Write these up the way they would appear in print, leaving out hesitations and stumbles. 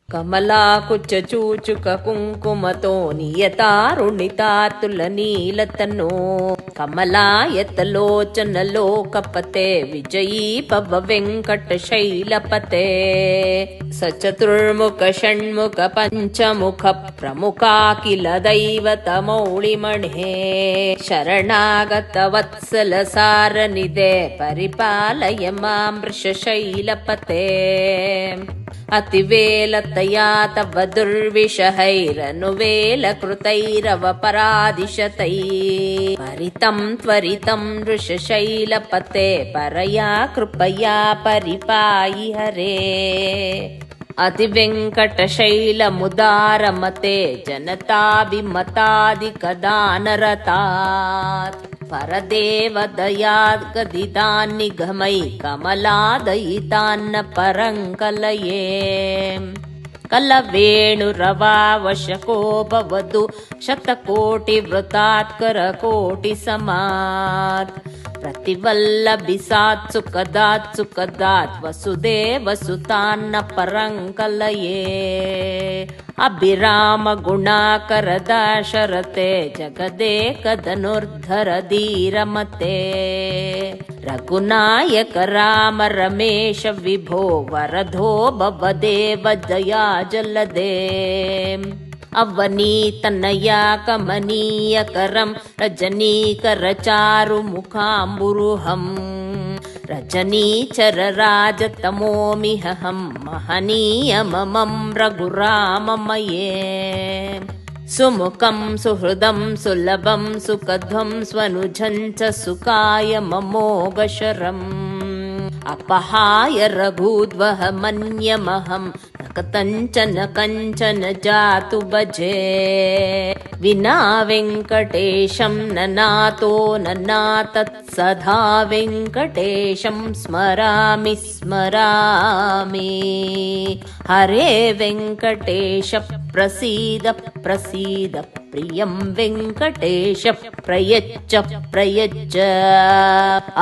ಕಮಲಾಕುಚೂಚುಕ ಕುಂಕುಮತೋ ನಿಯತಾರುಣಿತಾತುಲನೀಲತನೋ ಕಮಲಾಯತಲೋಚನ ಲೋಕಪತೆ ವಿಜಯೀ ಪವ ವೆಂಕಟ ಶೈಲಪತೆ ಸಚತುರ್ಮುಖ ಷಣ್ಮುಖ ಪಂಚಮುಖ ಪ್ರಮುಖಾಖಿಲ ದೈವತ ಮೌಳಿಮಣೆ ಶರಣಾಗತ ವತ್ಸಲ ಸಾರನಿದೆ ಪರಿಪಾಲಯ ಮಾಂ ವೃಷಶೈಲಪತೆ ಅತಿವೇಲತಯಾ ತವ ದುರ್ವಿಷಹೈರನುವೇಲಕೃತೈರವಪರಾಧಿಶತೈ ಪರಿತಂ ತ್ವರಿತಂ ವೃಷಶೈಲಪತೆ ಪರಯಾ ಕೃಪಯಾ ಪರಿಪಾಯಿ ಹರೇ ಅತಿವೆಂಕಟಶೈಲಮುದಾರಮತೆ ಜನತಾಭಿಮತಾದಿಕದಾನರತಾತ್ ಪರದೇವದಯಾದ್ಗದಿತಾನ್ನಿಗಮೈ ಕಮಲಾದಯಿತಾನ್ನ ಪರಂಕಲಯೇ ಕಲವೇಣುರವಾವಶಕೋ ಭವದು ಶತಕೋಟಿವೃತಾತ್ಕರ ಕೋಟಿ ಸಮಾತ್ ಪ್ರತಿವಲ್ಲಭಿಸಾತ್ ಸುಖದಾತ್ ವಸುದೇವ ಸುತಾನ್ನ ಪರಂಕಲಯೇ ಅಭಿರಾಮ ಗುಣಾಕರ ದಾಶರತೆ ಜಗದೇಕಧನುರ್ಧರ ಧೀರಮತೆ ರಘುನಾಯಕ ರಾಮ ರಮೇಶ ವಿಭೋ ವರಧೋ ಭವದೇವ ದಯಾ ಜಲದೆ ಅವನೀತನಯ ಕಮನೀಯಕರಂ ರಜನೀಕರ ಚಾರು ಮುಖಾಂಬುರುಹಂ ರಜನೀಚರ ರಾಜತಮೋಮಿಹಂ ಮಹನೀಯ ಮಮಂ ರಘುರಾಮಮಯೇ ಸುಮುಖಂ ಸುಹೃದಂ ಸುಲಭಂ ಸುಖಧ್ವಂ ಸ್ವನುಜಂ ಚ ಸುಖಾಯ ಮಮೋಘಶರಂ ಅಪಹಾಯ ರಘೂದ್ವಹ ಮನ್ಯಮಹಂ ಕತಂಚನ ಕಂಚನ ಜಾತು ಭಜೆ ವಿನಾ ವೆಂಕಟೇಶಂ ನನಾತೋ ನನಾತತ್ ಸದಾ ವೆಂಕಟೇಶಂ ಸ್ಮರಾಮಿ ಹರೇ ವೆಂಕಟೇಶ ಪ್ರಸೀದ ಪ್ರಸೀದ ಪ್ರಿಯಂ ವೆಂಕಟೇಶ ಪ್ರಯಚ್ಚ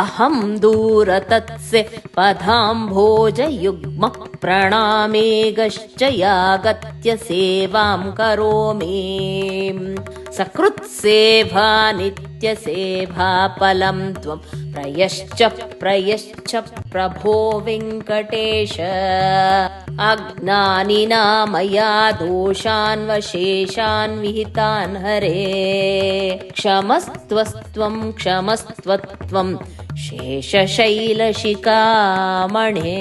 ಅಹಂ ದೂರ ತತ್ಸೆ ಪದಾಂಭೋಜ ಯುಗ್ಮ ಪ್ರಣಾಮೇ ಗಶ್ಚಯಾಗತ್ಯ ಸೇವಾಂ ಕರೋಮಿ ಸಕೃತ್ಸೇವಾ ನಿತ್ಯ ಸೇವಾ ಫಲಂ ತ್ವಂ ಪ್ರಯಶ್ಚ ಪ್ರಭೋ ವೆಂಕಟೇಶ ಅಜ್ಞಾನಿನಾ ಮಯಾ ದೋಷಾನ್ ವಶೇಷಾನ್ ವಿಹಿತಾನ್ ಹರೇ ಕ್ಷಮಸ್ತ್ವಸ್ತ್ವಂ ಶೇಷಶೈಲಶಿಖಾಮಣೇ